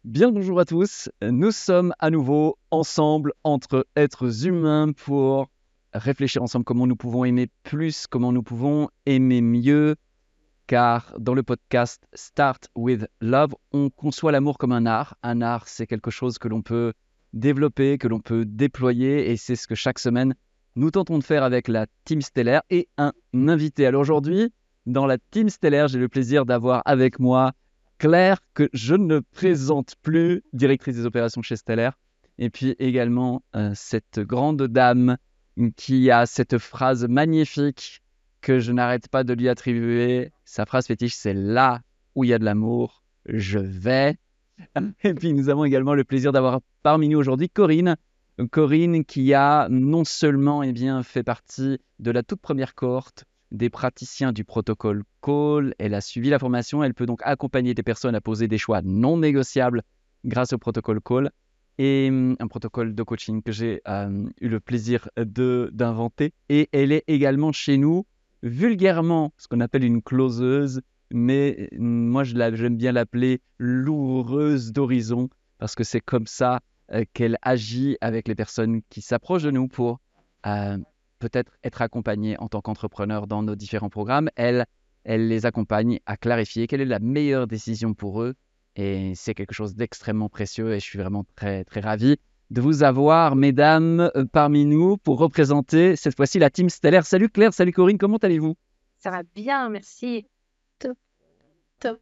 Bien bonjour à tous, nous sommes à nouveau ensemble entre êtres humains pour réfléchir ensemble comment nous pouvons aimer plus, comment nous pouvons aimer mieux, car dans le podcast Start with Love, on conçoit l'amour comme un art. Un art, c'est quelque chose que l'on peut développer, que l'on peut déployer, et c'est ce que chaque semaine nous tentons de faire avec la Team Stellaire et un invité. Alors aujourd'hui, dans la Team Stellaire, j'ai le plaisir d'avoir avec moi Claire, que je ne présente plus, directrice des opérations chez Stellaire, et puis également cette grande dame qui a cette phrase magnifique que je n'arrête pas de lui attribuer. Sa phrase fétiche, c'est là où il y a de l'amour, je vais. Et puis nous avons également le plaisir d'avoir parmi nous aujourd'hui Corinne. Corinne qui a non seulement fait partie de la toute première cohorte des praticiens du protocole Call, elle a suivi la formation, elle peut donc accompagner des personnes à poser des choix non négociables grâce au protocole Call, et un protocole de coaching que j'ai eu le plaisir d'inventer. Et elle est également chez nous, vulgairement, ce qu'on appelle une closeuse, mais moi j'aime bien l'appeler l'oureuse d'horizon, parce que c'est comme ça qu'elle agit avec les personnes qui s'approchent de nous pour peut-être être accompagnée en tant qu'entrepreneur dans nos différents programmes. Elle les accompagne à clarifier quelle est la meilleure décision pour eux, et c'est quelque chose d'extrêmement précieux, et je suis vraiment très, très ravi de vous avoir, mesdames, parmi nous pour représenter cette fois-ci la Team Stellaire. Salut Claire, salut Corinne, comment allez-vous? Ça va bien, merci. Top, top.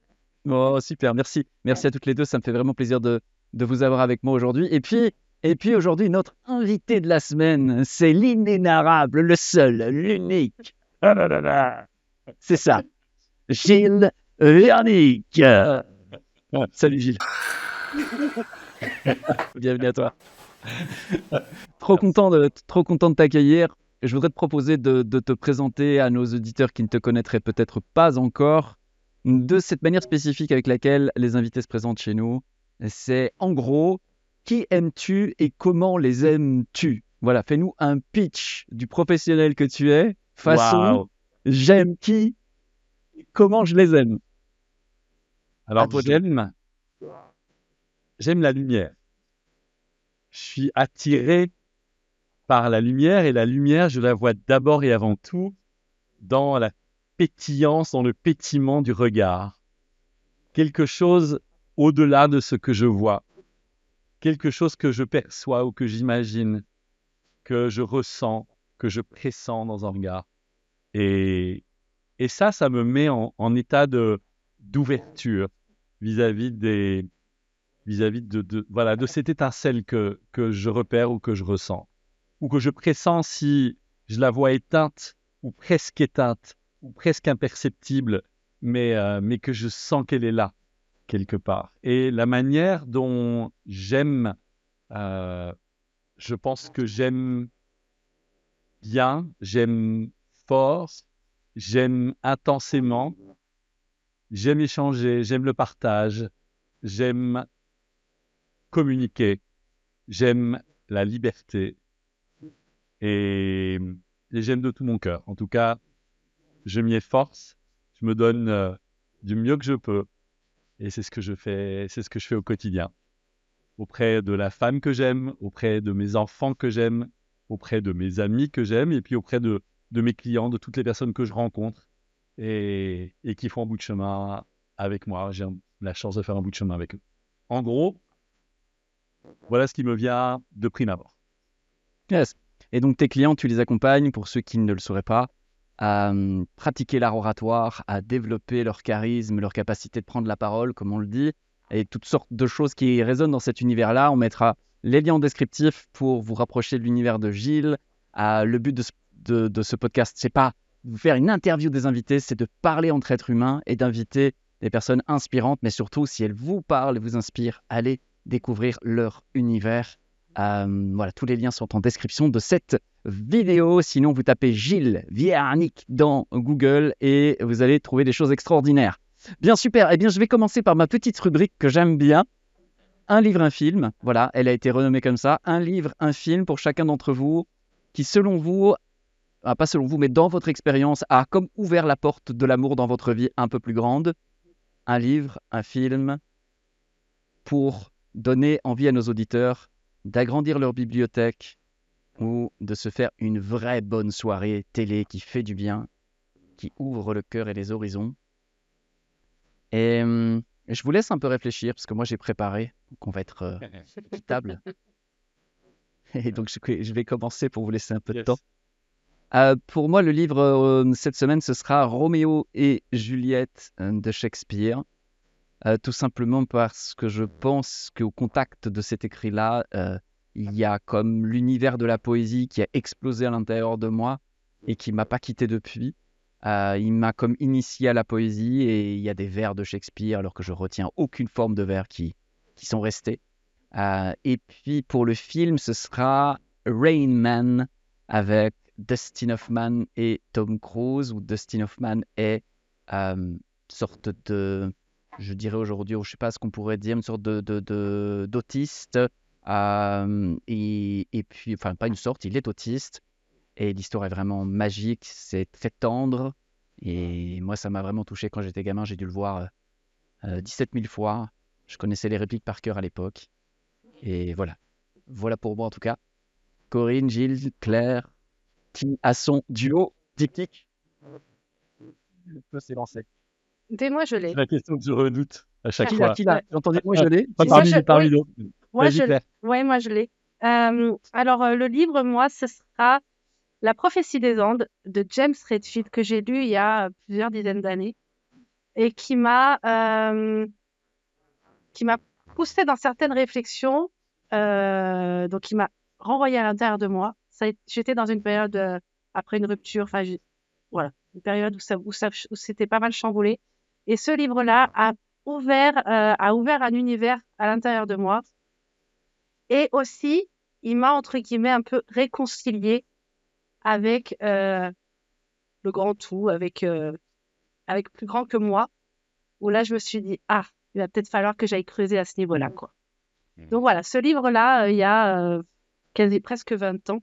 Oh, super, merci. Merci à toutes les deux, ça me fait vraiment plaisir de vous avoir avec moi aujourd'hui. Et puis aujourd'hui, notre invité de la semaine, c'est l'inénarrable, le seul, l'unique. Ah là là là. C'est ça, Gilles Viernick. Salut Gilles, bienvenue à toi. Trop content de t'accueillir. Je voudrais te proposer de te présenter à nos auditeurs qui ne te connaîtraient peut-être pas encore de cette manière spécifique avec laquelle les invités se présentent chez nous. C'est en gros, qui aimes-tu et comment les aimes-tu? Voilà, fais-nous un pitch du professionnel que tu es, façon Waouh! j'aime qui, comment je les aime. À Alors toi de jouer. j'aime la lumière. Je suis attiré par la lumière, et la lumière, je la vois d'abord et avant tout dans la pétillance, dans le pétillement du regard. Quelque chose au-delà de ce que je vois. Quelque chose que je perçois ou que j'imagine, que je ressens, que je pressens dans un regard. Et ça me met en état d'ouverture vis-à-vis de cette étincelle que je repère ou que je ressens, ou que je pressens si je la vois éteinte, ou presque imperceptible, mais que je sens qu'elle est là, quelque part. Et la manière dont j'aime, euh, je pense que j'aime bien, j'aime fort, j'aime intensément, j'aime échanger, j'aime le partage, j'aime communiquer, j'aime la liberté, et, et j'aime de tout mon cœur. En tout cas, je m'y efforce, je me donne du mieux que je peux, et c'est ce que je fais au quotidien, auprès de la femme que j'aime, auprès de mes enfants que j'aime, auprès de mes amis que j'aime, et puis auprès de mes clients, de toutes les personnes que je rencontre et qui font un bout de chemin avec moi. J'ai la chance de faire un bout de chemin avec eux. En gros, voilà ce qui me vient de prime abord. Yes. Et donc tes clients, tu les accompagnes, pour ceux qui ne le sauraient pas, à pratiquer l'art oratoire, à développer leur charisme, leur capacité de prendre la parole, comme on le dit, et toutes sortes de choses qui résonnent dans cet univers-là. On mettra les liens en descriptif pour vous rapprocher de l'univers de Gilles. Le but de ce podcast, c'est pas de vous faire une interview des invités, c'est de parler entre êtres humains et d'inviter des personnes inspirantes, mais surtout, si elles vous parlent et vous inspirent, allez découvrir leur univers. Voilà, tous les liens sont en description de cette vidéo. Sinon, vous tapez Gilles Viernick dans Google et vous allez trouver des choses extraordinaires. Bien, super. Eh bien, je vais commencer par ma petite rubrique que j'aime bien. Un livre, un film. Voilà, elle a été renommée comme ça. Un livre, un film pour chacun d'entre vous qui, selon vous, pas selon vous, mais dans votre expérience, a comme ouvert la porte de l'amour dans votre vie un peu plus grande. Un livre, un film pour donner envie à nos auditeurs d'agrandir leur bibliothèque ou de se faire une vraie bonne soirée télé qui fait du bien, qui ouvre le cœur et les horizons. Et je vous laisse un peu réfléchir parce que moi j'ai préparé, donc on va être équitable. Et donc je vais commencer pour vous laisser un peu de temps. Pour moi, le livre cette semaine, ce sera Roméo et Juliette de Shakespeare. Tout simplement parce que je pense qu'au contact de cet écrit-là, il y a comme l'univers de la poésie qui a explosé à l'intérieur de moi et qui ne m'a pas quitté depuis. Il m'a comme initié à la poésie et il y a des vers de Shakespeare alors que je retiens aucune forme de vers qui sont restés. Et puis pour le film, ce sera Rain Man avec Dustin Hoffman et Tom Cruise, où Dustin Hoffman est sorte de, je dirais aujourd'hui, je ne sais pas ce qu'on pourrait dire, une sorte d'autiste. Et puis, enfin, pas une sorte, il est autiste. Et l'histoire est vraiment magique, c'est très tendre. Et moi, ça m'a vraiment touché quand j'étais gamin. J'ai dû le voir 17 000 fois. Je connaissais les répliques par cœur à l'époque. Et voilà. Voilà pour moi en tout cas. Corinne, Gilles, Claire, qui a son duo diptyque peut s'élancer. Dès moi, je C'est l'ai. la question que je redoute à chaque Qui fois. l'a J'ai entendu moi je l'ai. Pas Moi, parmi oui, d'autres. moi, Vas-y, Claire. moi, je l'ai. Alors, le livre, moi, ce sera La prophétie des Andes de James Redfield que j'ai lu il y a plusieurs dizaines d'années et qui m'a poussé dans certaines réflexions, donc qui m'a renvoyé à l'intérieur de moi. J'étais dans une période après une rupture, enfin voilà, une période où c'était pas mal chamboulé. Et ce livre-là a ouvert un univers à l'intérieur de moi. Et aussi, il m'a entre guillemets un peu réconcilié avec le grand tout, avec plus grand que moi. Où là, je me suis dit, ah, il va peut-être falloir que j'aille creuser à ce niveau-là, quoi. Donc voilà, ce livre-là, il y a presque 20 ans,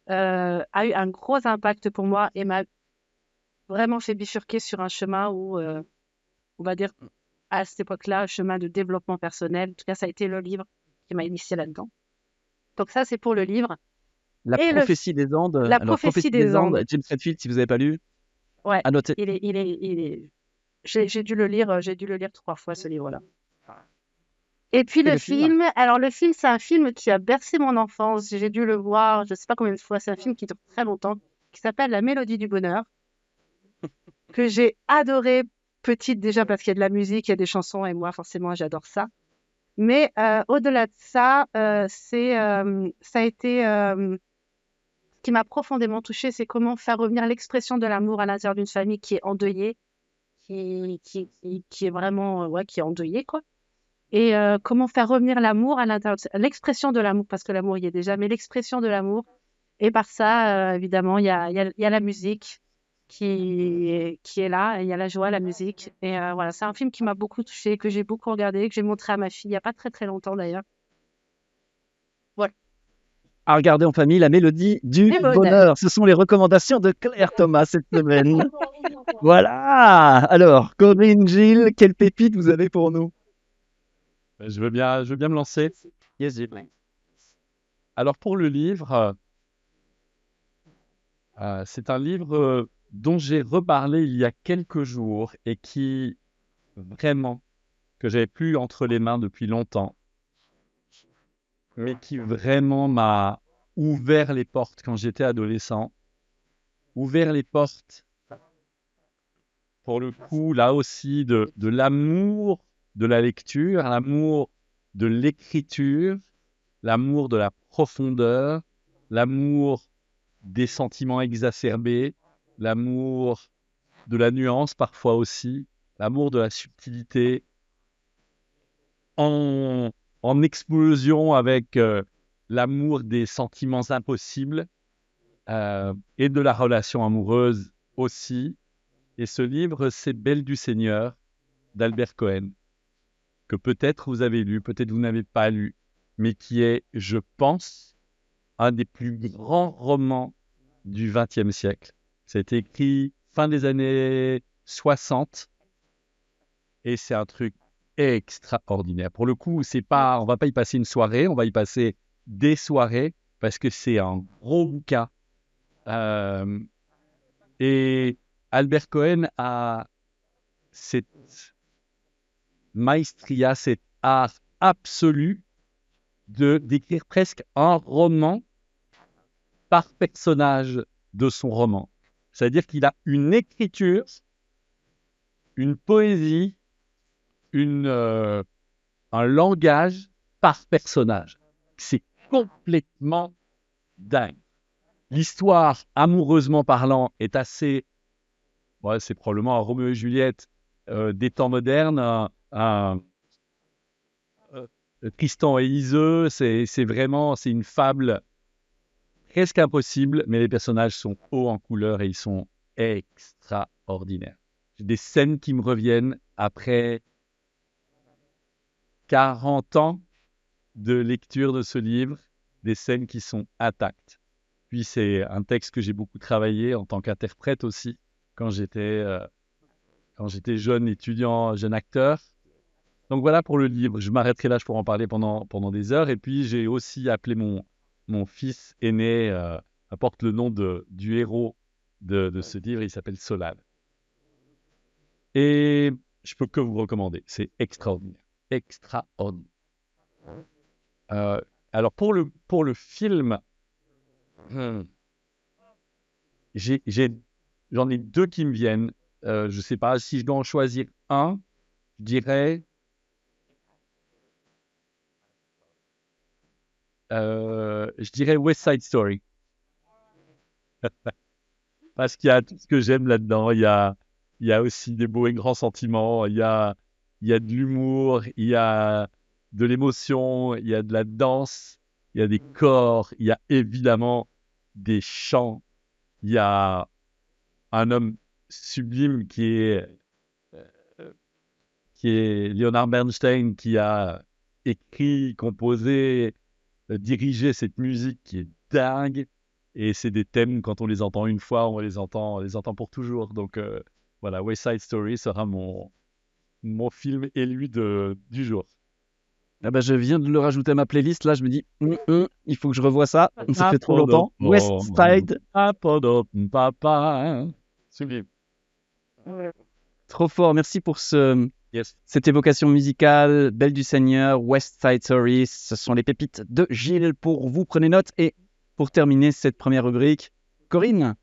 a eu un gros impact pour moi et m'a vraiment fait bifurquer sur un chemin où, on va dire, à cette époque-là, un chemin de développement personnel. En tout cas, ça a été le livre qui m'a initié là-dedans. Donc ça, c'est pour le livre. La Et prophétie des Andes. La Alors, prophétie prophétie des des Andes, Andes. James Redfield, si vous n'avez pas lu, Ouais, à noter. j'ai dû le lire 3 fois, ce livre-là. Et puis Et le le film. film, alors le film, c'est un film qui a bercé mon enfance. J'ai dû le voir, je sais pas combien de fois. C'est un film qui dure très longtemps, qui s'appelle La Mélodie du Bonheur, que j'ai adoré petite déjà parce qu'il y a de la musique, il y a des chansons et moi forcément j'adore ça. Mais au-delà de ça, ça a été ce qui m'a profondément touchée, c'est comment faire revenir l'expression de l'amour à l'intérieur d'une famille qui est endeuillée, qui est vraiment ouais, qui est endeuillée quoi. Et comment faire revenir l'amour à l'intérieur, l'expression de l'amour, parce que l'amour y est déjà, mais l'expression de l'amour. Et par ça, évidemment, il y a la musique qui est là, il y a la joie, la musique. Et voilà, c'est un film qui m'a beaucoup touchée, que j'ai beaucoup regardé, que j'ai montré à ma fille il n'y a pas très très longtemps d'ailleurs. Voilà. À regarder en famille, La Mélodie du Du bonheur. bonheur. Ce sont les recommandations de Claire Thomas cette semaine. Voilà. Alors, Corinne, Gilles, quelle pépite vous avez pour nous? Je veux bien me lancer. Yes, Gilles. Alors pour le livre, c'est un livre dont j'ai reparlé il y a quelques jours et qui vraiment que j'avais plus entre les mains depuis longtemps, mais qui vraiment m'a ouvert les portes quand j'étais adolescent, ouvert les portes pour le coup là aussi de l'amour de la lecture, l'amour de l'écriture, l'amour de la profondeur, l'amour des sentiments exacerbés, l'amour de la nuance parfois aussi, l'amour de la subtilité, en, en explosion avec l'amour des sentiments impossibles et de la relation amoureuse aussi. Et ce livre, c'est Belle du Seigneur d'Albert Cohen, que peut-être vous avez lu, peut-être vous n'avez pas lu, mais qui est, je pense, un des plus grands romans du XXe siècle. Ça a été écrit fin des années 60 et c'est un truc extraordinaire. Pour le coup, on va pas y passer une soirée, on va y passer des soirées parce que c'est un gros bouquin. Euh, et Albert Cohen a cette maestria, cet art absolu d'écrire presque un roman par personnage de son roman. C'est-à-dire qu'il a une écriture, une poésie, un langage par personnage. C'est complètement dingue. L'histoire, amoureusement parlant, est assez... Ouais, c'est probablement un Roméo et Juliette des temps modernes, Tristan et Iseux, c'est une fable presque impossible, mais les personnages sont hauts en couleur et ils sont extraordinaires. J'ai des scènes qui me reviennent après 40 ans de lecture de ce livre, des scènes qui sont intactes. Puis c'est un texte que j'ai beaucoup travaillé en tant qu'interprète aussi, quand j'étais jeune étudiant, jeune acteur. Donc voilà pour le livre. Je m'arrêterai là, je pourrais en parler pendant des heures. Et puis j'ai aussi appelé mon fils aîné, apporte le nom du héros de ce livre, il s'appelle Solal. Et je peux que vous recommander, c'est extraordinaire. Extraordinaire. Alors pour le film, j'en ai deux qui me viennent. Je ne sais pas si je dois en choisir un, je dirais West Side Story. Parce qu'il y a tout ce que j'aime là-dedans. Il y a aussi des beaux et grands sentiments. Il y a de l'humour, il y a de l'émotion, il y a de la danse, il y a des corps, il y a évidemment des chants. Il y a un homme sublime qui est Leonard Bernstein, qui a écrit, composé, dirigé cette musique qui est dingue. Et c'est des thèmes, quand on les entend une fois, on les entend pour toujours. Donc voilà, West Side Story sera mon film élu du jour. Ah bah, je viens de le rajouter à ma playlist. Là, je me dis, il faut que je revoie ça. Ça fait trop longtemps. West Side. Sublime. Trop fort. Merci pour Yes. cette évocation musicale. Belle du Seigneur, West Side Story. Ce sont les pépites de Gilles pour vous. Prenez note. Et pour terminer cette première rubrique, Corinne.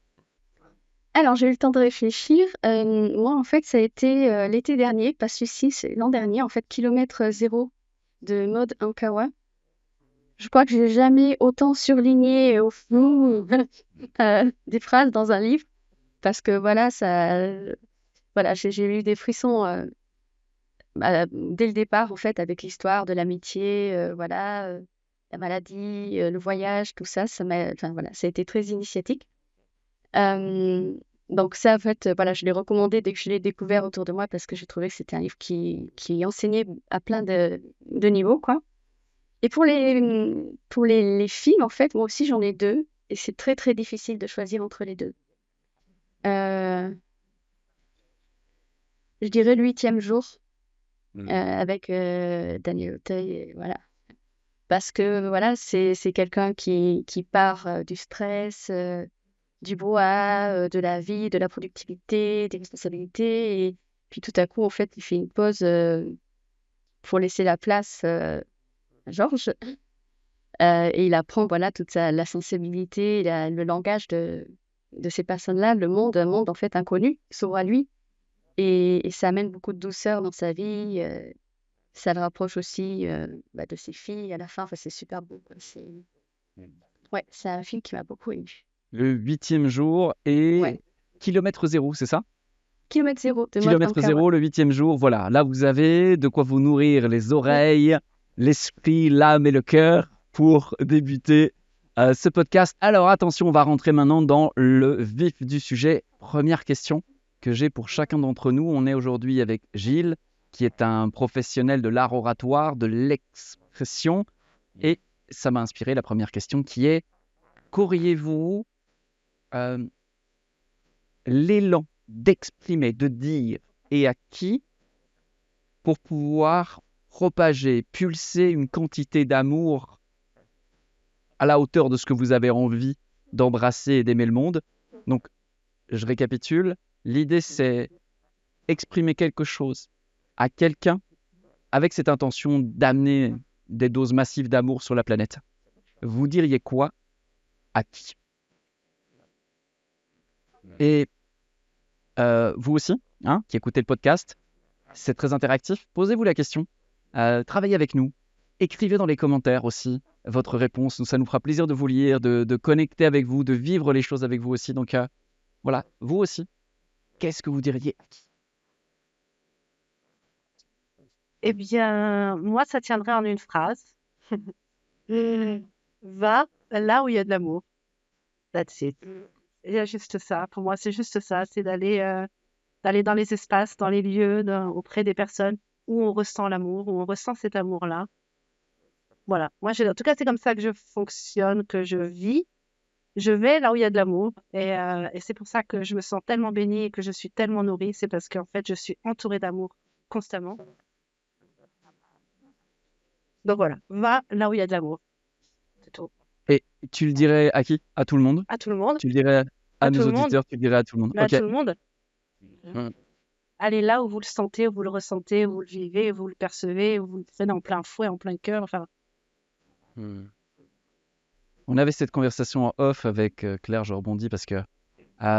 Alors, j'ai eu le temps de réfléchir. Moi, en fait, ça a été l'été dernier, pas celui-ci, c'est l'an dernier, en fait, Kilomètre Zéro de Maud Ankawa. Je crois que j'ai jamais autant surligné au flou des phrases dans un livre, parce que voilà, j'ai eu des frissons dès le départ, en fait, avec l'histoire de l'amitié, la maladie, le voyage, tout ça, ça a été très initiatique. Donc ça, en fait, je l'ai recommandé dès que je l'ai découvert autour de moi parce que j'ai trouvé que c'était un livre qui enseignait à plein de niveaux, quoi. Et pour les films, en fait, moi aussi, j'en ai deux et c'est très, très difficile de choisir entre les deux. Je dirais Le 8e jour avec Daniel Auteuil, voilà. Parce que, voilà, c'est quelqu'un qui part du stress, du brouhaha, de la vie, de la productivité, des responsabilités. Et puis tout à coup, en fait, il fait une pause pour laisser la place à Georges. Et il apprend toute la sensibilité, le langage de ces personnes-là, un monde en fait inconnu, s'ouvre à lui. Et ça amène beaucoup de douceur dans sa vie. Ça le rapproche aussi de ses filles à la fin. Enfin, c'est super beau, quoi. C'est un film qui m'a beaucoup ému. Le 8e jour et Kilomètre Zéro, c'est ça? Kilomètre Zéro. Kilomètre Zéro, le 8e jour. Voilà, là vous avez de quoi vous nourrir les oreilles, l'esprit, l'âme et le cœur pour débuter ce podcast. Alors attention, on va rentrer maintenant dans le vif du sujet. Première question que j'ai pour chacun d'entre nous. On est aujourd'hui avec Gilles, qui est un professionnel de l'art oratoire, de l'expression. Et ça m'a inspiré la première question qui est: qu'auriez-vous l'élan d'exprimer, de dire, et à qui pour pouvoir propager, pulser une quantité d'amour à la hauteur de ce que vous avez envie d'embrasser et d'aimer le monde. Donc, je récapitule. L'idée, c'est exprimer quelque chose à quelqu'un avec cette intention d'amener des doses massives d'amour sur la planète. Vous diriez quoi à qui? Et vous aussi, hein, qui écoutez le podcast, c'est très interactif. Posez-vous la question. Travaillez avec nous. Écrivez dans les commentaires aussi votre réponse. Ça nous fera plaisir de vous lire, de connecter avec vous, de vivre les choses avec vous aussi. Donc voilà, vous aussi, qu'est-ce que vous diriez à qui? Eh bien, moi, ça tiendrait en une phrase. Va là où il y a de l'amour. That's it. Il y a juste ça. Pour moi, c'est juste ça. C'est d'aller dans les espaces, dans les lieux, auprès des personnes où on ressent l'amour, où on ressent cet amour-là. Voilà. Moi, en tout cas, c'est comme ça que je fonctionne, que je vis. Je vais là où il y a de l'amour. Et c'est pour ça que je me sens tellement bénie et que je suis tellement nourrie. C'est parce qu'en fait, je suis entourée d'amour constamment. Donc voilà, va là où il y a de l'amour. C'est tout. Et tu le dirais à qui? À tout le monde? À tout le monde. Tu le dirais à À tout nos le monde. auditeurs? Tu le dirais à tout le monde? Mais à Ok. tout le monde. Mm. Allez là où vous le sentez, où vous le ressentez, où vous le vivez, où vous le percevez, où vous le faites en plein fouet, en plein cœur. Enfin, On avait cette conversation en off avec Claire, je rebondis parce que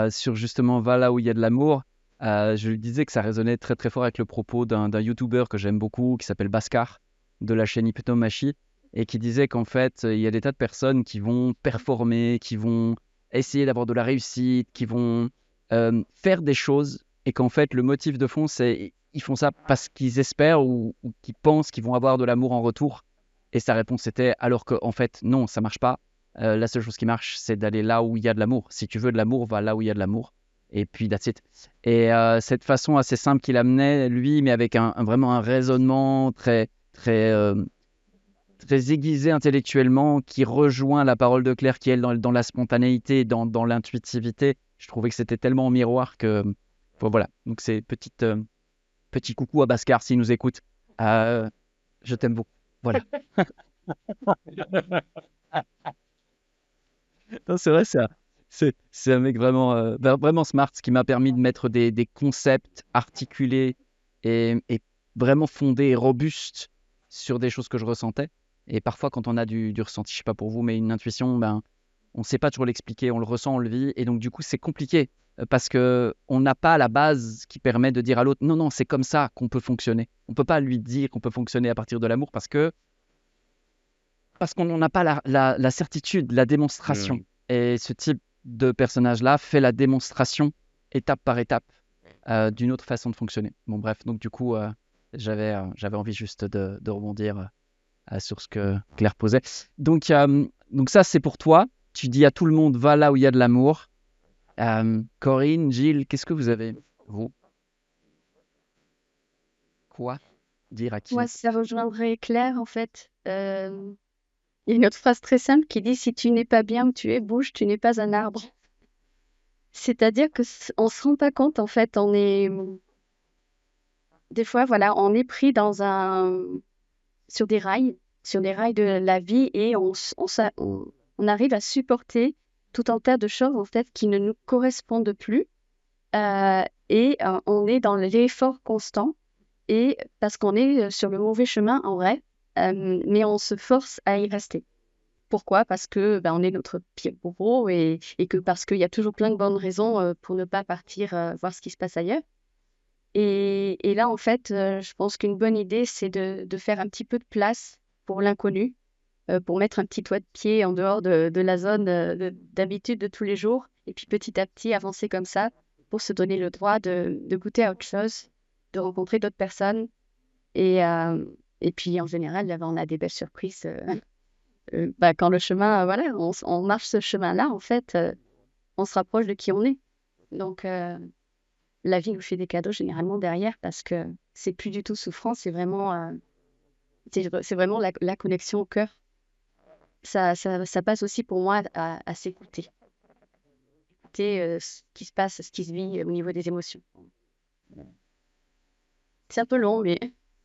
sur justement va là où il y a de l'amour, je lui disais que ça résonnait très très fort avec le propos d'un YouTuber que j'aime beaucoup qui s'appelle Bhaskar de la chaîne Hypnomachi et qui disait qu'en fait il y a des tas de personnes qui vont performer, qui vont essayer d'avoir de la réussite, qui vont faire des choses et qu'en fait le motif de fond c'est ils font ça parce qu'ils espèrent ou qu'ils pensent qu'ils vont avoir de l'amour en retour et sa réponse était alors qu'en fait non ça marche pas. La seule chose qui marche, c'est d'aller là où il y a de l'amour. Si tu veux de l'amour, va là où il y a de l'amour. Et puis, that's it. Et cette façon assez simple qu'il amenait, lui, mais avec vraiment un raisonnement très, très, très aiguisé intellectuellement, qui rejoint la parole de Claire, qui est dans la spontanéité, dans l'intuitivité. Je trouvais que c'était tellement en miroir que... Bon, voilà. Donc, c'est petit coucou à Bhaskar s'il nous écoute. Je t'aime beaucoup. Voilà. Non, c'est vrai, c'est un mec vraiment smart, ce qui m'a permis de mettre des concepts articulés et vraiment fondés et robustes sur des choses que je ressentais. Et parfois, quand on a du ressenti, je sais pas pour vous, mais une intuition, ben, on ne sait pas toujours l'expliquer, on le ressent, on le vit. Et donc, du coup, c'est compliqué parce qu'on n'a pas la base qui permet de dire à l'autre, non, non, c'est comme ça qu'on peut fonctionner. On ne peut pas lui dire qu'on peut fonctionner à partir de l'amour parce qu'on n'en a pas la certitude, la démonstration. Et ce type de personnage-là fait la démonstration, étape par étape, d'une autre façon de fonctionner. Bon, bref, donc du coup, j'avais envie juste de rebondir sur ce que Claire posait. Donc ça, c'est pour toi. Tu dis à tout le monde, va là où il y a de l'amour. Corinne, Gilles, qu'est-ce que vous avez, vous? Quoi dire à qui? Moi, ça rejoindrait Claire, en fait. Il y a une autre phrase très simple qui dit: si tu n'es pas bien où tu es, bouge, tu n'es pas un arbre. C'est-à-dire que on se rend pas compte, en fait, des fois, voilà, on est pris sur des rails de la vie et on arrive à supporter tout un tas de choses, en fait, qui ne nous correspondent plus. On est dans l'effort constant et parce qu'on est sur le mauvais chemin en vrai, mais on se force à y rester. Pourquoi? Parce que on est notre pire bourreau et que parce qu'il y a toujours plein de bonnes raisons pour ne pas partir voir ce qui se passe ailleurs. Et là, en fait, je pense qu'une bonne idée, c'est de faire un petit peu de place pour l'inconnu, pour mettre un petit toit de pied en dehors de la zone d'habitude de tous les jours, et puis petit à petit avancer comme ça pour se donner le droit de goûter à autre chose, de rencontrer d'autres personnes. Et puis, en général, on a des belles surprises. Quand le chemin, voilà, on marche ce chemin-là, en fait, on se rapproche de qui on est. Donc, la vie nous fait des cadeaux généralement derrière parce que c'est plus du tout souffrant, c'est vraiment la connexion au cœur. Ça passe aussi pour moi à s'écouter. Écouter ce qui se passe, ce qui se vit au niveau des émotions. C'est un peu long, mais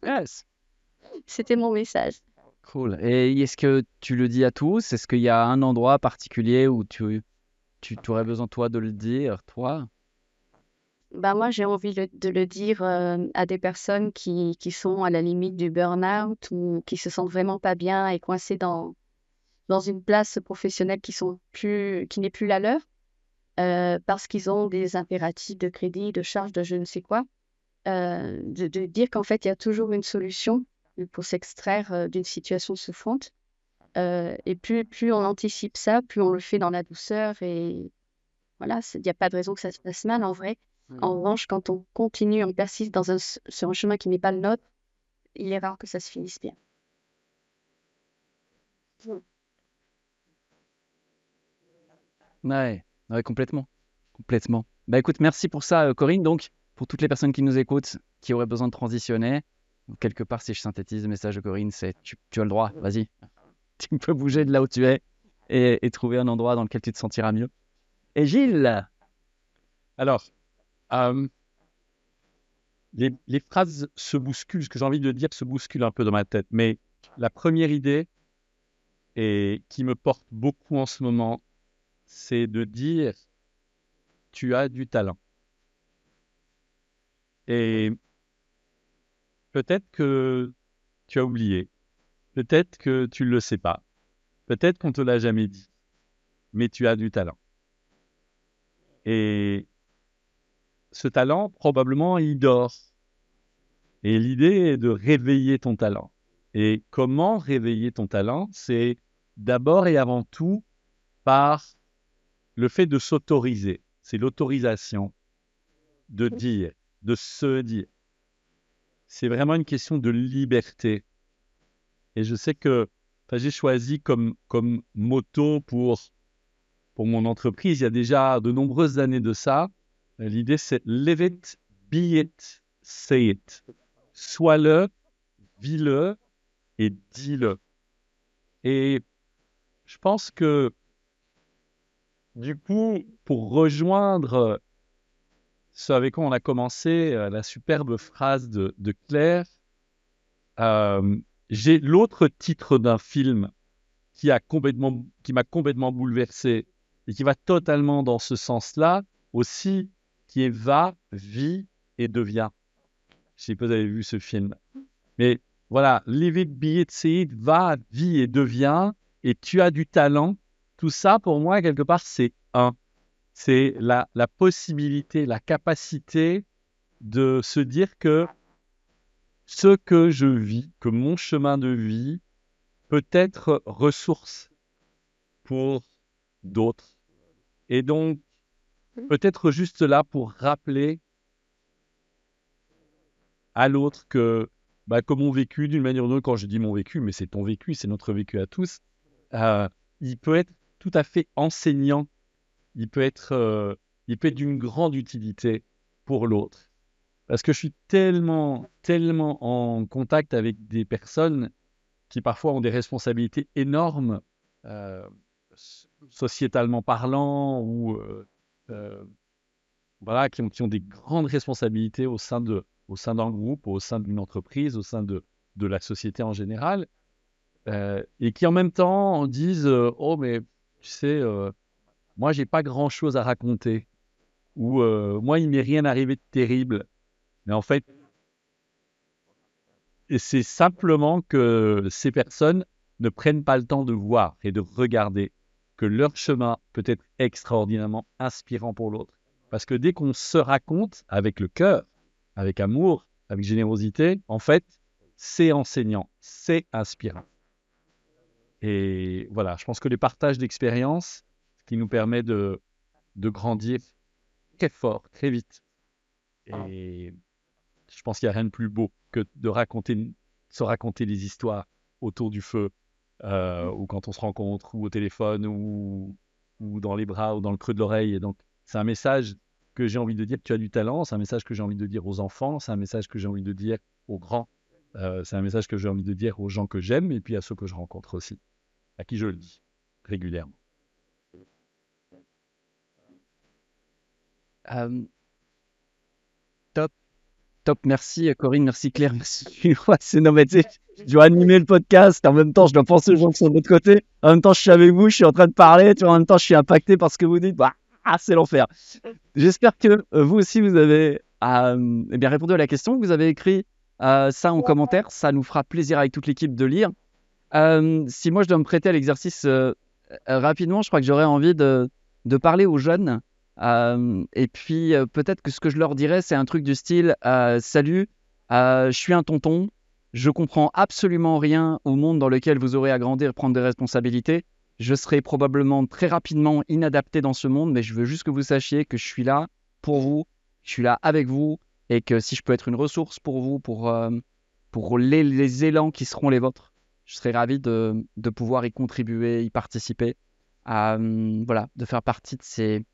Yes. C'était mon message. Cool. Et est-ce que tu le dis à tous? Est-ce qu'il y a un endroit particulier où tu aurais besoin, toi, de le dire, toi? Bah, moi, j'ai envie de le dire à des personnes qui sont à la limite du burn-out ou qui se sentent vraiment pas bien et coincées dans une place professionnelle qui n'est plus la leur parce qu'ils ont des impératifs de crédit, de charges, de je ne sais quoi. De dire qu'en fait, il y a toujours une solution pour s'extraire d'une situation souffrante. Et plus on anticipe ça, plus on le fait dans la douceur. Et voilà, il n'y a pas de raison que ça se passe mal en vrai. En revanche, quand on continue, on persiste sur un chemin qui n'est pas le nôtre, il est rare que ça se finisse bien. Ouais, ouais, complètement. Complètement. Bah écoute, merci pour ça, Corinne. Donc, pour toutes les personnes qui nous écoutent, qui auraient besoin de transitionner, quelque part, si je synthétise le message de Corinne, c'est tu as le droit, vas-y. Tu peux bouger de là où tu es et trouver un endroit dans lequel tu te sentiras mieux. Et Gilles, Alors, euh, les phrases se bousculent, ce que j'ai envie de dire se bouscule un peu dans ma tête. Mais la première idée, et qui me porte beaucoup en ce moment, c'est de dire tu as du talent. Et peut-être que tu as oublié, peut-être que tu ne le sais pas, peut-être qu'on ne te l'a jamais dit, mais tu as du talent. Et ce talent, probablement, il dort. Et l'idée est de réveiller ton talent. Et comment réveiller ton talent? C'est d'abord et avant tout par le fait de s'autoriser. C'est l'autorisation de dire, de se dire. C'est vraiment une question de liberté. Et je sais que j'ai choisi comme motto pour mon entreprise, il y a déjà de nombreuses années de ça. L'idée, c'est live it, be it, say it. Sois-le, vis-le et dis-le. Et je pense que, du coup, pour rejoindre ce avec quoi on a commencé, la superbe phrase de Claire, euh, j'ai l'autre titre d'un film qui m'a complètement bouleversé et qui va totalement dans ce sens-là aussi, qui est Va, vis et deviens. Je sais pas si vous avez vu ce film. Mais voilà, live it, be it, say it, va, vis et deviens, et tu as du talent. Tout ça, pour moi, quelque part, c'est un. C'est la possibilité, la capacité de se dire que ce que je vis, que mon chemin de vie peut être ressource pour d'autres. Et donc, peut-être juste là pour rappeler à l'autre que, que mon vécu, d'une manière ou d'une autre, quand je dis mon vécu, mais c'est ton vécu, c'est notre vécu à tous, euh, il peut être tout à fait enseignant, il peut être d'une grande utilité pour l'autre. Parce que je suis tellement, tellement en contact avec des personnes qui parfois ont des responsabilités énormes, euh, sociétalement parlant, ou voilà, qui ont des grandes responsabilités au sein d'un groupe, au sein d'une entreprise, au sein de la société en général, et qui en même temps disent oh, mais tu sais, moi, j'ai pas grand-chose à raconter, ou moi, il m'est rien arrivé de terrible. Mais en fait, et c'est simplement que ces personnes ne prennent pas le temps de voir et de regarder que leur chemin peut être extraordinairement inspirant pour l'autre. Parce que dès qu'on se raconte avec le cœur, avec amour, avec générosité, en fait, c'est enseignant, c'est inspirant. Et voilà, je pense que les partages d'expériences, ce qui nous permet de grandir très fort, très vite. Et je pense qu'il n'y a rien de plus beau que de se raconter des histoires autour du feu, ou quand on se rencontre, ou au téléphone, ou dans les bras, ou dans le creux de l'oreille. Et donc, c'est un message que j'ai envie de dire, tu as du talent, c'est un message que j'ai envie de dire aux enfants, c'est un message que j'ai envie de dire aux grands, c'est un message que j'ai envie de dire aux gens que j'aime, et puis à ceux que je rencontre aussi, à qui je le dis régulièrement. euh, top. Top, merci Corinne, merci Claire, merci. Ouais, non, mais tu sais, je dois animer le podcast, en même temps, je dois penser aux gens qui sont de l'autre côté. En même temps, je suis avec vous, je suis en train de parler, tu vois, en même temps, je suis impacté par ce que vous dites. Bah, c'est l'enfer. J'espère que vous aussi, vous avez eh bien, répondu à la question. Vous avez écrit ça en commentaire. Ça nous fera plaisir avec toute l'équipe de lire. Si moi, je dois me prêter à l'exercice rapidement, je crois que j'aurais envie de parler aux jeunes. Et puis, peut-être que ce que je leur dirais, c'est un truc du style Salut, je suis un tonton. Je comprends absolument rien au monde dans lequel vous aurez à grandir et prendre des responsabilités. Je serai probablement très rapidement inadapté dans ce monde, mais je veux juste que vous sachiez que je suis là pour vous, je suis là avec vous, et que si je peux être une ressource pour vous, pour les élans qui seront les vôtres, je serais ravi de pouvoir y contribuer, y participer, voilà, de faire partie de ces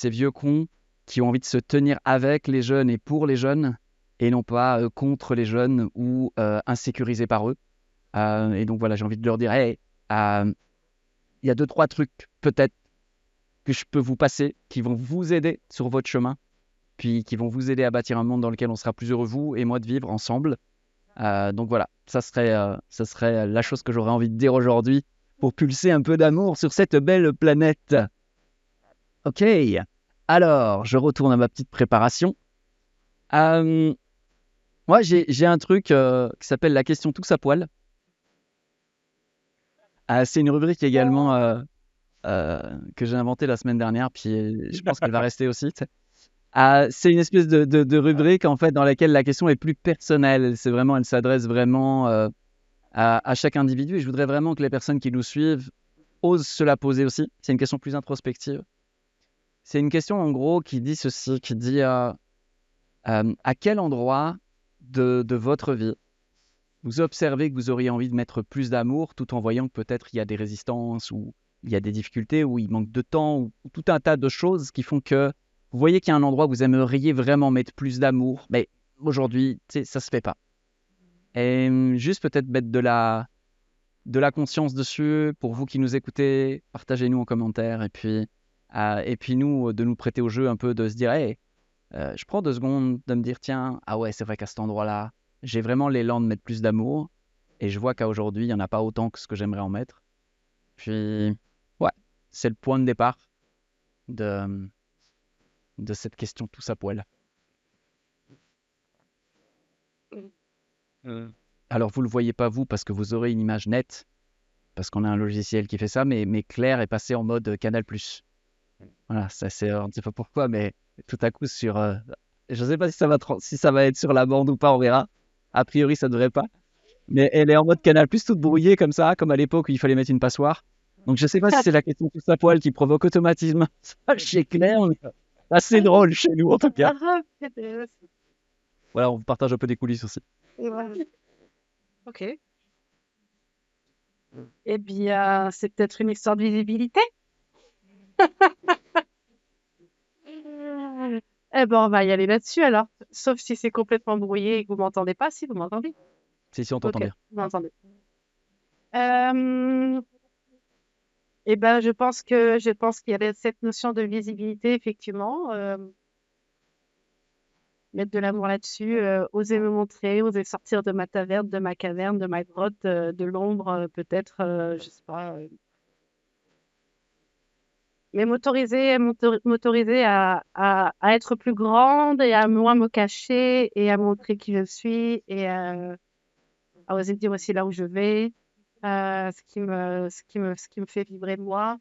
vieux cons qui ont envie de se tenir avec les jeunes et pour les jeunes, et non pas contre les jeunes ou insécurisés par eux. Et donc voilà, j'ai envie de leur dire, hey, il y a 2-3 trucs peut-être que je peux vous passer qui vont vous aider sur votre chemin, puis qui vont vous aider à bâtir un monde dans lequel on sera plus heureux, vous et moi, de vivre ensemble. Donc voilà, ça serait la chose que j'aurais envie de dire aujourd'hui pour pulser un peu d'amour sur cette belle planète. Ok, alors je retourne à ma petite préparation. Moi, j'ai un truc qui s'appelle la question tous à poil. C'est une rubrique également que j'ai inventée la semaine dernière, puis je pense qu'elle va rester aussi. Tu sais. C'est une espèce de rubrique en fait dans laquelle la question est plus personnelle. Elle s'adresse vraiment à chaque individu. Et je voudrais vraiment que les personnes qui nous suivent osent se la poser aussi. C'est une question plus introspective. C'est une question en gros qui dit ceci, qui dit à quel endroit de votre vie vous observez que vous auriez envie de mettre plus d'amour tout en voyant que peut-être il y a des résistances ou il y a des difficultés ou il manque de temps ou tout un tas de choses qui font que vous voyez qu'il y a un endroit où vous aimeriez vraiment mettre plus d'amour, mais aujourd'hui, tu sais, ça se fait pas. Et juste peut-être mettre de la conscience dessus pour vous qui nous écoutez, partagez-nous en commentaire et puis nous, de nous prêter au jeu un peu, de se dire, hey, je prends 2 secondes de me dire, tiens, ah ouais, c'est vrai qu'à cet endroit-là, j'ai vraiment l'élan de mettre plus d'amour et je vois qu'à aujourd'hui, il n'y en a pas autant que ce que j'aimerais en mettre. Puis, ouais, c'est le point de départ de, de cette question tous à poil. Alors, vous ne le voyez pas, vous, parce que vous aurez une image nette, parce qu'on a un logiciel qui fait ça, mais Claire est passée en mode Canal+. Voilà, ça c'est, on ne sait pas pourquoi, mais tout à coup je ne sais pas si ça va être sur la bande ou pas, on verra. A priori, ça ne devrait pas. Mais elle est en mode Canal+, toute brouillée comme ça, comme à l'époque où il fallait mettre une passoire. Donc je ne sais pas si c'est la question tout à poil qui provoque automatiquement ça chez Claire, mais assez drôle chez nous en tout cas. Voilà, on partage un peu des coulisses aussi. Ok. Eh bien, c'est peut-être une histoire de visibilité. Eh ben, on va y aller là-dessus alors. Sauf si c'est complètement brouillé et que vous m'entendez pas. Si vous m'entendez. Si, on t'entend Ok, bien. vous m'entendez. Eh ben, je pense qu'il y avait cette notion de visibilité, effectivement. Mettre de l'amour là-dessus, oser me montrer, oser sortir de ma taverne, de ma caverne, de ma grotte, de l'ombre, peut-être, je sais pas. Mais m'autoriser à être plus grande et à moins me cacher et à montrer qui je suis et à oser dire aussi là où je vais, ce qui me fait vibrer moi.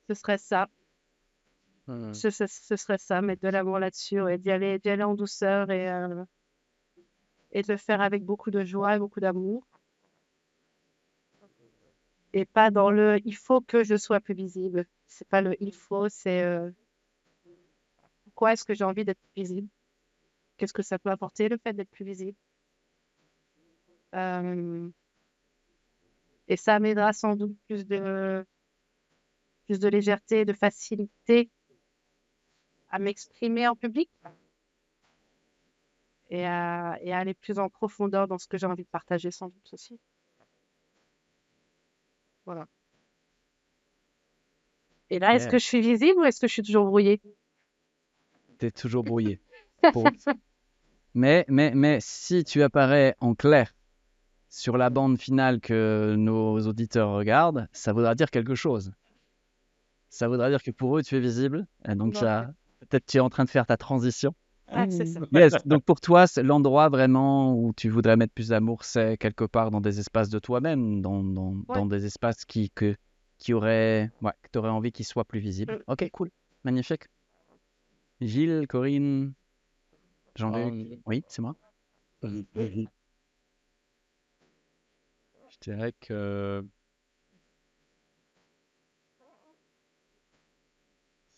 Ce serait ça. Ce serait ça, mettre de l'amour là-dessus et d'y aller en douceur et de le faire avec beaucoup de joie et beaucoup d'amour. Et pas dans le il faut que je sois plus visible. C'est pas le il faut, c'est pourquoi est-ce que j'ai envie d'être plus visible? Qu'est-ce que ça peut apporter le fait d'être plus visible? Euh, et ça m'aidera sans doute plus de légèreté, de facilité à m'exprimer en public et à aller plus en profondeur dans ce que j'ai envie de partager sans doute aussi. Voilà. Et là, est-ce que je suis visible ou est-ce que je suis toujours brouillée? T'es toujours brouillé. Pour- Mais si tu apparais en clair sur la bande finale que nos auditeurs regardent, ça voudra dire quelque chose. Ça voudra dire que pour eux, tu es visible. Et donc, Ok. peut-être tu es en train de faire ta transition. Ah, c'est ça. Yes. Donc, pour toi, c'est l'endroit vraiment où tu voudrais mettre plus d'amour, c'est quelque part dans des espaces de toi-même, dans des espaces que tu aurais envie qu'ils soient plus visibles. Mm. Ok, cool. Magnifique. Gilles, Corinne, Jean-Luc. Oui, c'est moi. Je dirais que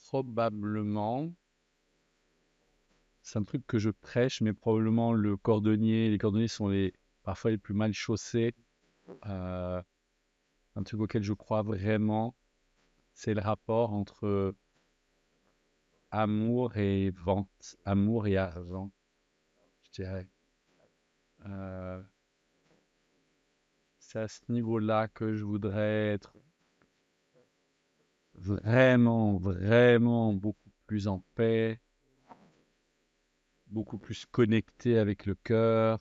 probablement, c'est un truc que je prêche, mais probablement les cordonniers sont parfois les plus mal chaussés. Euh, un truc auquel je crois vraiment, c'est le rapport entre amour et vente, amour et argent, je dirais. Euh, c'est à ce niveau-là que je voudrais être vraiment, vraiment beaucoup plus en paix, beaucoup plus connecté avec le cœur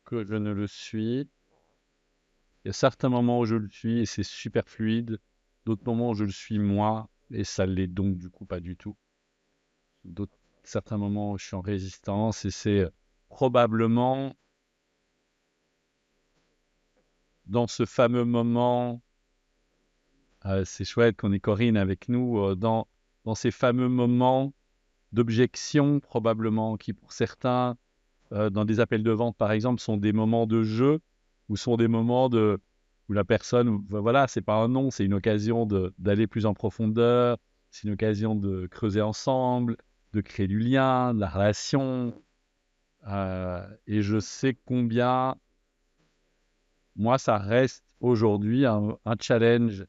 que je ne le suis. Il y a certains moments où je le suis et c'est super fluide, d'autres moments où je le suis moi et ça l'est donc du coup pas du tout. Certains moments où je suis en résistance et c'est probablement dans ce fameux moment, c'est chouette qu'on ait Corinne avec nous, dans ces fameux moments d'objection probablement qui pour certains, dans des appels de vente par exemple, sont des moments de jeu ou sont des moments où la personne, voilà, c'est pas un non, c'est une occasion d'aller plus en profondeur, c'est une occasion de creuser ensemble, de créer du lien, de la relation. Et je sais combien, moi, ça reste aujourd'hui un challenge.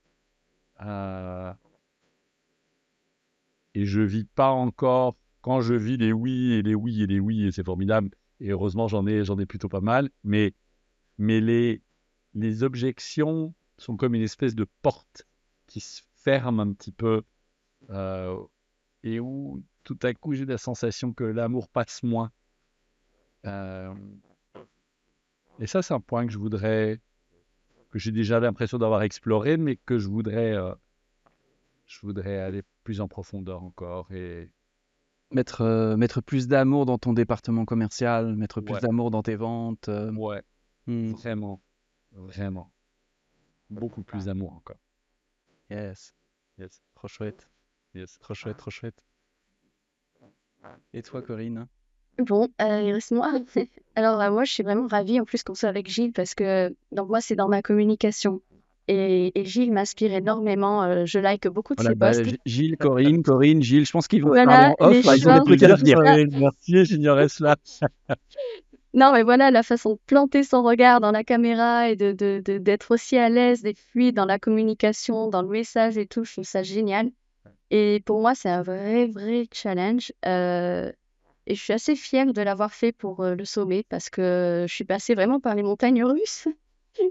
euh, et je vis pas encore, quand je vis les oui et les oui et les oui, et c'est formidable. Et heureusement, j'en ai plutôt pas mal. Mais les objections sont comme une espèce de porte qui se ferme un petit peu euh, et où tout à coup j'ai la sensation que l'amour passe moins. Euh, et ça, c'est un point que j'ai déjà l'impression d'avoir exploré, mais que je voudrais aller plus en profondeur encore. Et Mettre plus d'amour dans ton département commercial, mettre plus ouais, d'amour dans tes ventes. ouais, Hmm. vraiment, vraiment, beaucoup plus d'amour encore. Yes, Yes, trop chouette, yes. trop chouette, trop chouette. Et toi, Corinne? Bon, il reste moi. Alors, moi, je suis vraiment ravie en plus qu'on soit avec Gilles parce que donc moi, c'est dans ma communication. Et Gilles m'inspire énormément. Je like beaucoup de Voilà, ses posts. Gilles, Corinne, Gilles, je pense qu'ils vont se parler Voilà, en off, là, ils ont des trucs à se dire. Merci, j'ignorais cela. Non, mais voilà, la façon de planter son regard dans la caméra et d'être aussi à l'aise, d'être fluide dans la communication, dans le message et tout, je trouve ça génial. Et pour moi, c'est un vrai, vrai challenge. Et je suis assez fière de l'avoir fait pour le sommet parce que je suis passée vraiment par les montagnes russes.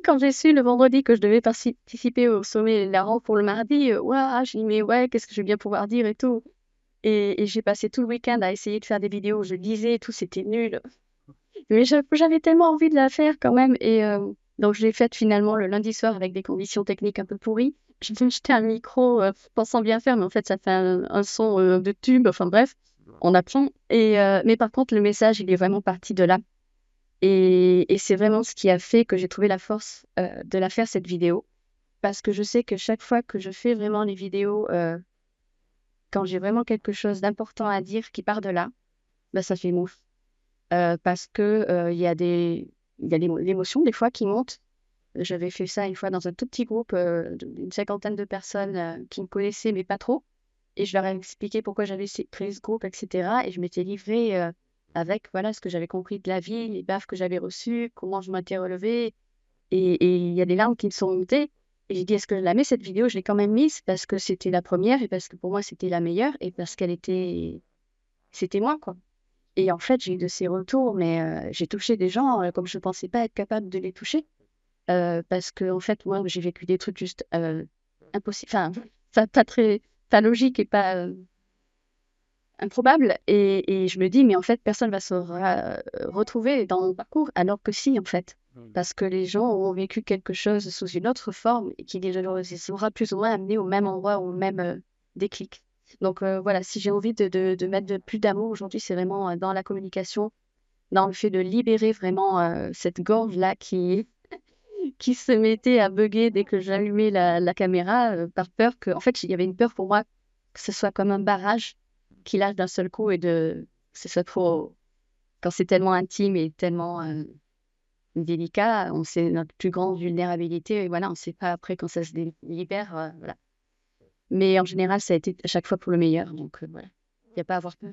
Quand j'ai su le vendredi que je devais participer au sommet Laran pour le mardi, ouah, je dis mais ouais, qu'est-ce que je vais bien pouvoir dire et tout. Et j'ai passé tout le week-end à essayer de faire des vidéos où je disais et tout, c'était nul. Mais j'avais tellement envie de la faire quand même. Et donc, je l'ai faite finalement le lundi soir avec des conditions techniques un peu pourries. J'ai dû jeter un micro pensant bien faire, mais en fait, ça fait un son de tube. Enfin bref, on apprend. Mais par contre, le message, il est vraiment parti de là. Et c'est vraiment ce qui a fait que j'ai trouvé la force de la faire, cette vidéo. Parce que je sais que chaque fois que je fais vraiment les vidéos, quand j'ai vraiment quelque chose d'important à dire qui part de là, bah, ça fait mouche. Parce que il y a l'émotion des fois qui monte. J'avais fait ça une fois dans un tout petit groupe d'une 50aine de personnes qui me connaissaient mais pas trop. Et je leur ai expliqué pourquoi j'avais créé ce groupe, etc. Et je m'étais livrée avec voilà ce que j'avais compris de la vie, les baffes que j'avais reçues, comment je m'étais relevée. Et il y a des larmes qui me sont montées. Et j'ai dit, est-ce que je la mets cette vidéo? Je l'ai quand même mise parce que c'était la première et parce que pour moi c'était la meilleure et parce c'était moi, quoi. Et en fait, j'ai eu de ces retours, mais j'ai touché des gens comme je ne pensais pas être capable de les toucher. Parce que, en fait, moi, j'ai vécu des trucs juste impossibles, enfin, pas logiques et pas. improbable. Et je me dis, mais en fait, personne va se retrouver dans mon parcours, alors que si, en fait. Parce que les gens ont vécu quelque chose sous une autre forme et qui les aura plus ou moins amené au même endroit, au même déclic. Donc voilà, si j'ai envie de mettre plus d'amour aujourd'hui, c'est vraiment dans la communication, dans le fait de libérer vraiment cette gorge-là qui se mettait à bugger dès que j'allumais la caméra, par peur que... En fait, il y avait une peur pour moi que ce soit comme un barrage qui lâche d'un seul coup et ce soit trop... Quand c'est tellement intime et tellement délicat, on sait notre plus grande vulnérabilité et voilà, on ne sait pas après quand ça se libère, voilà. Mais en général, ça a été à chaque fois pour le meilleur, donc voilà, il n'y a pas à avoir peur.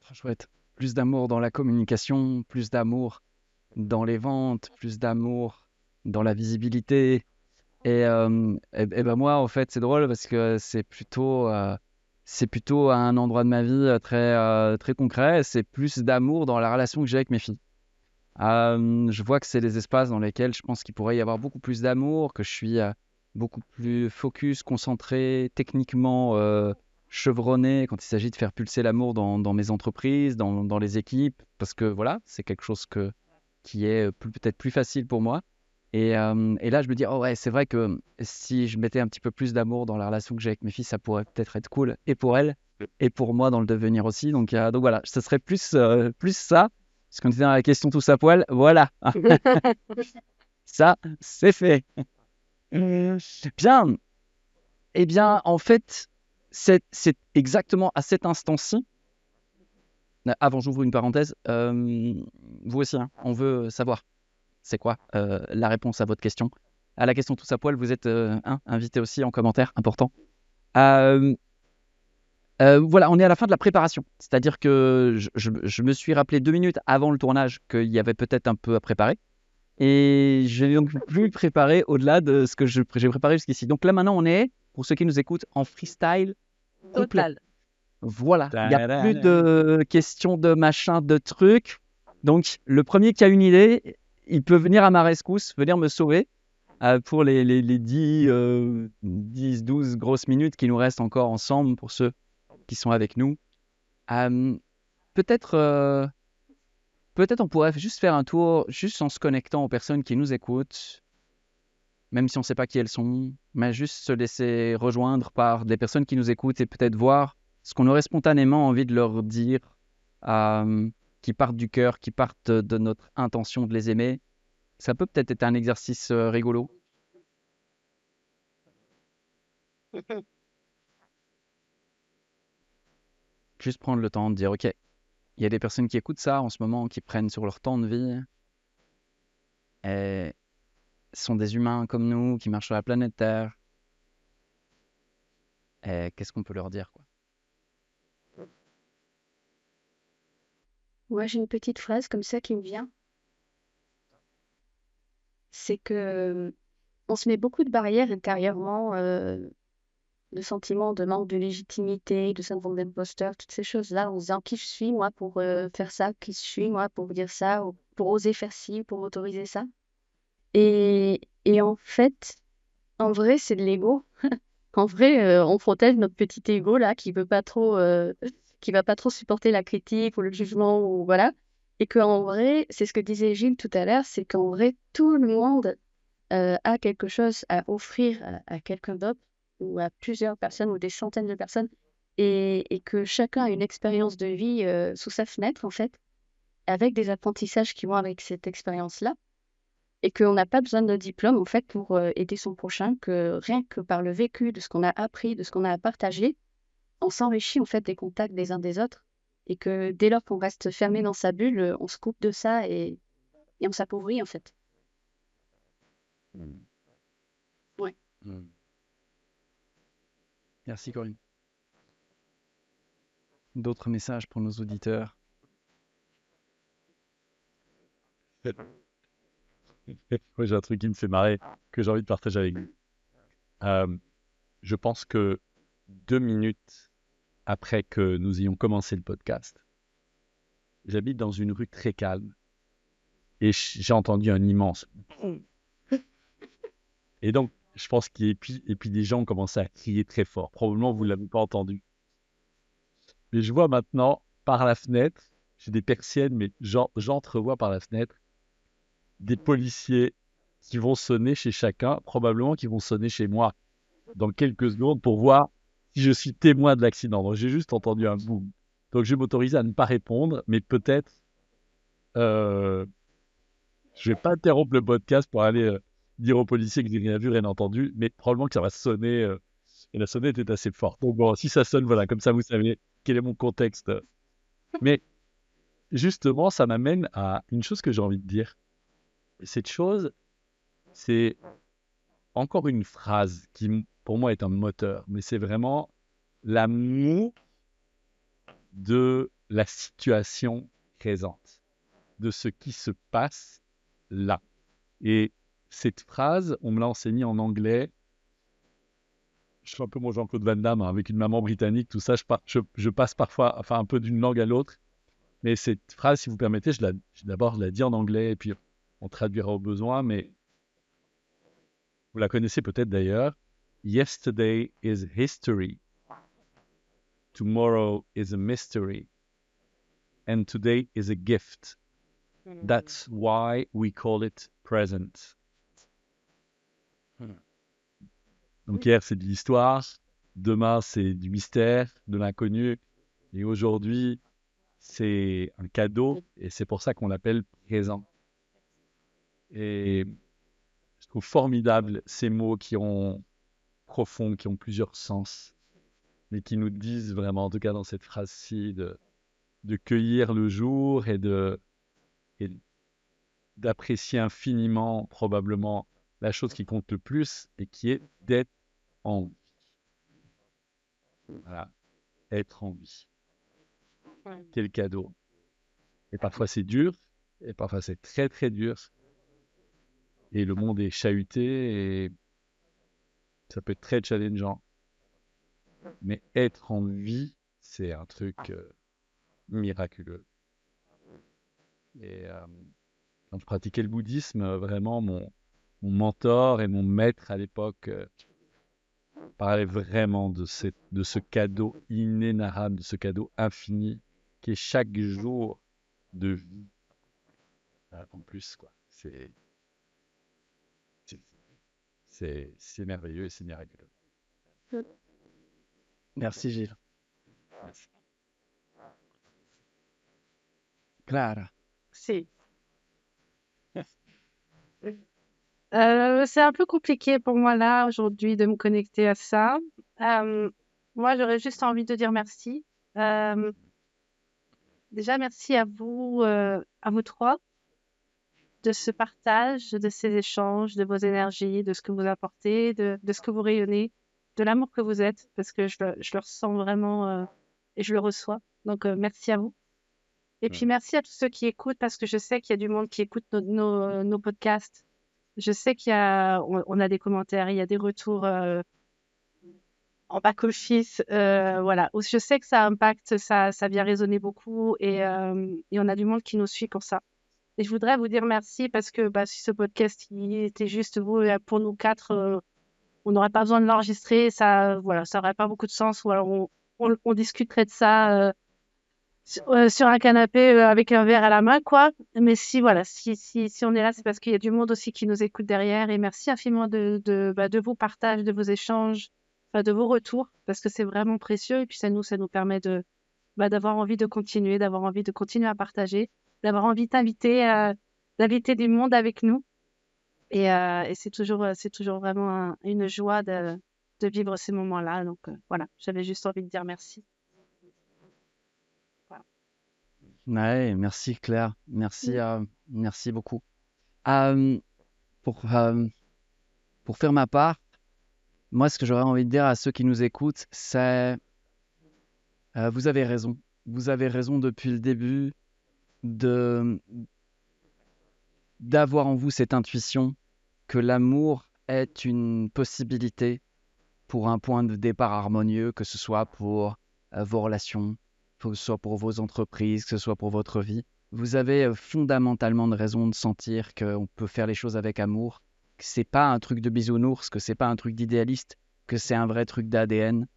Trop chouette. Plus d'amour dans la communication, plus d'amour dans les ventes, plus d'amour dans la visibilité. Et ben moi, en fait, c'est drôle parce que c'est plutôt à un endroit de ma vie très concret. C'est plus d'amour dans la relation que j'ai avec mes filles. Je vois que c'est des espaces dans lesquels je pense qu'il pourrait y avoir beaucoup plus d'amour, que je suis beaucoup plus focus, concentré, techniquement chevronné quand il s'agit de faire pulser l'amour dans mes entreprises, dans les équipes, parce que voilà, c'est quelque chose qui est peut-être plus facile pour moi. Et là, je me dis, oh ouais, c'est vrai que si je mettais un petit peu plus d'amour dans la relation que j'ai avec mes filles, ça pourrait peut-être être cool, et pour elles, et pour moi dans le devenir aussi. Donc voilà, ce serait plus ça. Parce qu'on était dans la question tous à poil, voilà, ça, c'est fait. Bien, eh bien, en fait, c'est exactement à cet instant-ci. Avant, j'ouvre une parenthèse. Vous aussi, hein, on veut savoir c'est quoi la réponse à votre question. À la question tous à poil, vous êtes invité aussi en commentaire, important. Voilà, on est à la fin de la préparation. C'est-à-dire que je me suis rappelé 2 minutes avant le tournage qu'il y avait peut-être un peu à préparer. Et je n'ai donc plus préparé au-delà de ce que j'ai préparé jusqu'ici. Donc là, maintenant, on est, pour ceux qui nous écoutent, en freestyle complet. Total. Voilà, il n'y a plus de questions de machin, de trucs. Donc, le premier qui a une idée, il peut venir à ma rescousse, venir me sauver pour les 10, 12 grosses minutes qui nous restent encore ensemble pour ceux qui sont avec nous. Peut-être on pourrait juste faire un tour, juste en se connectant aux personnes qui nous écoutent, même si on ne sait pas qui elles sont, mais juste se laisser rejoindre par des personnes qui nous écoutent et peut-être voir ce qu'on aurait spontanément envie de leur dire, qui partent du cœur, qui partent de notre intention de les aimer. Ça peut peut-être être un exercice rigolo. Juste prendre le temps de dire, OK, il y a des personnes qui écoutent ça en ce moment, qui prennent sur leur temps de vie. Et sont des humains comme nous, qui marchent sur la planète Terre. Et qu'est-ce qu'on peut leur dire, quoi? Moi, j'ai une petite phrase comme ça qui me vient. C'est que on se met beaucoup de barrières intérieurement, de sentiments de manque de légitimité, de syndrome d'imposteur, toutes ces choses-là, en se disant qui je suis, moi, pour faire ça, qui je suis, moi, pour dire ça, ou pour oser faire ci, pour autoriser ça. Et en fait, en vrai, c'est de l'ego. En vrai, on protège notre petit ego là qui veut pas trop, qui va pas trop supporter la critique ou le jugement ou voilà. Et qu'en vrai, c'est ce que disait Gilles tout à l'heure, c'est qu'en vrai, tout le monde a quelque chose à offrir à quelqu'un d'autre ou à plusieurs personnes ou des centaines de personnes et que chacun a une expérience de vie sous sa fenêtre en fait, avec des apprentissages qui vont avec cette expérience-là et qu'on n'a pas besoin de diplôme en fait pour aider son prochain, que rien que par le vécu de ce qu'on a appris, de ce qu'on a partagé, on s'enrichit en fait des contacts des uns des autres et que dès lors qu'on reste fermé dans sa bulle, on se coupe de ça et on s'appauvrit en fait. Ouais. Merci Corinne. D'autres messages pour nos auditeurs? Moi, j'ai un truc qui me fait marrer, que j'ai envie de partager avec vous. Je pense que 2 minutes après que nous ayons commencé le podcast, j'habite dans une rue très calme et j'ai entendu un immense. Et donc, je pense et puis des gens ont commencé à crier très fort. Probablement, vous ne l'avez pas entendu. Mais je vois maintenant, par la fenêtre, j'ai des persiennes, mais j'entrevois par la fenêtre des policiers qui vont sonner chez chacun, probablement qui vont sonner chez moi dans quelques secondes pour voir si je suis témoin de l'accident. Donc, j'ai juste entendu un boum. Donc, je vais m'autoriser à ne pas répondre, mais peut-être, je vais pas interrompre le podcast pour aller dire aux policiers que j'ai rien vu, rien entendu, mais probablement que ça va sonner, et la sonnette est assez forte. Donc, bon, si ça sonne, voilà, comme ça, vous savez quel est mon contexte. Mais justement, ça m'amène à une chose que j'ai envie de dire. Et cette chose, c'est encore une phrase qui, pour moi, est un moteur, mais c'est vraiment l'amour de la situation présente, de ce qui se passe là. Et cette phrase, on me l'a enseignée en anglais. Je suis un peu mon Jean-Claude Van Damme, hein, avec une maman britannique, tout ça, je passe parfois un peu d'une langue à l'autre. Mais cette phrase, si vous permettez, d'abord, je la dis en anglais, et puis on traduira au besoin, mais vous la connaissez peut-être d'ailleurs. Yesterday is history. Tomorrow is a mystery. And today is a gift. That's why we call it present. Donc hier, c'est de l'histoire. Demain, c'est du mystère, de l'inconnu. Et aujourd'hui, c'est un cadeau. Et c'est pour ça qu'on l'appelle présent. Et je trouve formidable ces mots qui ont profonds, qui ont plusieurs sens, mais qui nous disent vraiment, en tout cas dans cette phrase-ci, de cueillir le jour et d'apprécier infiniment, probablement, la chose qui compte le plus et qui est d'être en vie. Voilà, être en vie. Quel cadeau. Et parfois c'est dur, et parfois c'est très très dur. Et le monde est chahuté et ça peut être très challengeant. Mais être en vie, c'est un truc miraculeux. Et quand je pratiquais le bouddhisme, vraiment mon mentor et mon maître à l'époque parlait vraiment de ce cadeau inénarrable, de ce cadeau infini qui est chaque jour de vie. En plus, quoi. C'est merveilleux et c'est miraculeux. Merci Gilles. Merci. Clara. Si. C'est un peu compliqué pour moi là aujourd'hui de me connecter à ça. Moi, j'aurais juste envie de dire merci. Déjà, merci à vous trois, de ce partage, de ces échanges, de vos énergies, de ce que vous apportez, de ce que vous rayonnez, de l'amour que vous êtes, parce que je le ressens vraiment et je le reçois. Donc, merci à vous. Et puis, merci à tous ceux qui écoutent, parce que je sais qu'il y a du monde qui écoute nos podcasts. Je sais on a des commentaires, il y a des retours en back-office. Voilà. Je sais que ça impacte, ça vient résonner beaucoup et on a du monde qui nous suit pour ça. Et je voudrais vous dire merci parce que si ce podcast il était juste vous, pour nous quatre, on n'aurait pas besoin de l'enregistrer. Ça, voilà, ça n'aurait pas beaucoup de sens. Ou alors on discuterait de ça sur un canapé avec un verre à la main, quoi. Mais si on est là, c'est parce qu'il y a du monde aussi qui nous écoute derrière. Et merci infiniment de vos partages, de vos échanges, de vos retours, parce que c'est vraiment précieux. Et puis ça nous permet d'avoir envie de continuer, à partager, d'avoir envie d'inviter du monde avec nous. Et c'est toujours vraiment une joie de vivre ces moments-là. Donc voilà, j'avais juste envie de dire merci. Ouais, merci Claire. Merci beaucoup. Pour faire ma part, moi, ce que j'aurais envie de dire à ceux qui nous écoutent, c'est vous avez raison. Vous avez raison depuis le début d'avoir en vous cette intuition que l'amour est une possibilité pour un point de départ harmonieux, que ce soit pour vos relations, que ce soit pour vos entreprises, que ce soit pour votre vie. Vous avez fondamentalement de raison de sentir qu'on peut faire les choses avec amour, que c'est pas un truc de bisounours, que c'est pas un truc d'idéaliste, que c'est un vrai truc d'ADN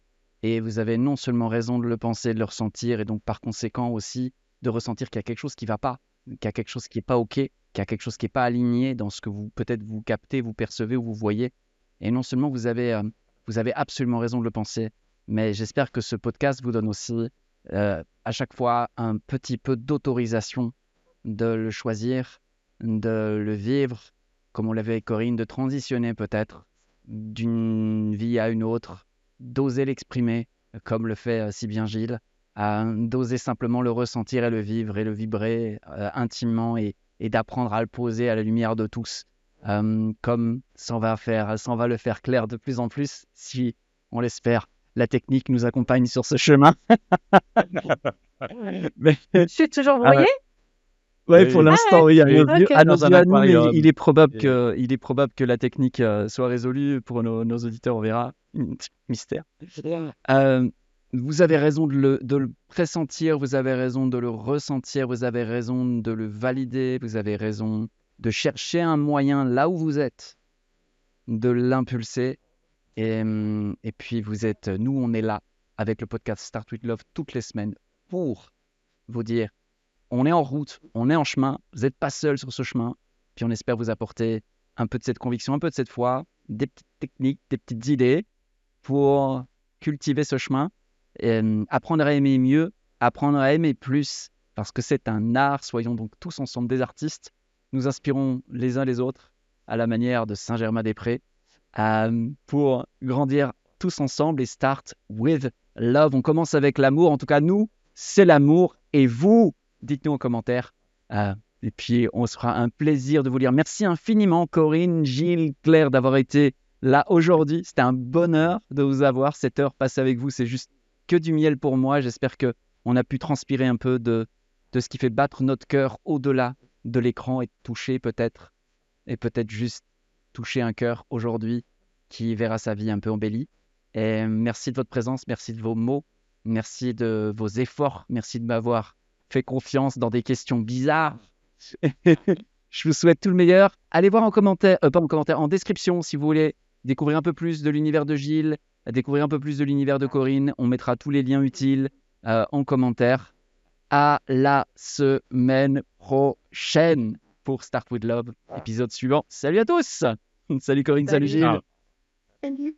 Et vous avez non seulement raison de le penser, de le ressentir, et donc par conséquent aussi de ressentir qu'il y a quelque chose qui ne va pas, qu'il y a quelque chose qui n'est pas OK, qu'il y a quelque chose qui n'est pas aligné dans ce que vous peut-être vous captez, vous percevez ou vous voyez. Et non seulement vous avez absolument raison de le penser, mais j'espère que ce podcast vous donne aussi à chaque fois un petit peu d'autorisation de le choisir, de le vivre, comme on l'avait avec Corinne, de transitionner peut-être d'une vie à une autre, d'oser l'exprimer, comme le fait si bien Gilles, d'oser simplement le ressentir et le vivre et le vibrer intimement et d'apprendre à le poser à la lumière de tous, comme ça va le faire clair de plus en plus, si on l'espère, la technique nous accompagne sur ce chemin. Mais, Je suis toujours brouillée. ouais, Oui. pour l'instant, oui, à nos ok. yeux, à nos Dans un yeux à nous, mais aquarium. il est probable Et- il est probable que la technique soit résolue. Pour nos auditeurs, on verra. Mystère. Vous avez raison de le pressentir, vous avez raison de le ressentir, vous avez raison de le valider, vous avez raison de chercher un moyen là où vous êtes, de l'impulser. Et puis nous, on est là avec le podcast Start with Love toutes les semaines pour vous dire, on est en route, on est en chemin, vous n'êtes pas seul sur ce chemin, puis on espère vous apporter un peu de cette conviction, un peu de cette foi, des petites techniques, des petites idées pour cultiver ce chemin, apprendre à aimer mieux, apprendre à aimer plus, parce que c'est un art. Soyons donc tous ensemble des artistes, nous inspirons les uns les autres à la manière de Saint-Germain-des-Prés, pour grandir tous ensemble et start with love. On commence avec l'amour, en tout cas nous, c'est l'amour, et vous, dites-nous en commentaire. Et puis, on se fera un plaisir de vous lire. Merci infiniment, Corinne, Gilles, Claire, d'avoir été là aujourd'hui. C'était un bonheur de vous avoir. Cette heure passée avec vous, c'est juste que du miel pour moi. J'espère qu'on a pu transpirer un peu de ce qui fait battre notre cœur au-delà de l'écran et de toucher peut-être, et peut-être juste toucher un cœur aujourd'hui qui verra sa vie un peu embellie. Et merci de votre présence, merci de vos mots, merci de vos efforts, merci de m'avoir fait confiance dans des questions bizarres. Je vous souhaite tout le meilleur. Allez voir en commentaire, pas en commentaire, en description si vous voulez découvrir un peu plus de l'univers de Gilles, découvrir un peu plus de l'univers de Corinne. On mettra tous les liens utiles en commentaire. À la semaine prochaine pour Start with Love, épisode suivant. Salut à tous. Salut Corinne, salut Salut. Gilles. Ah. Salut.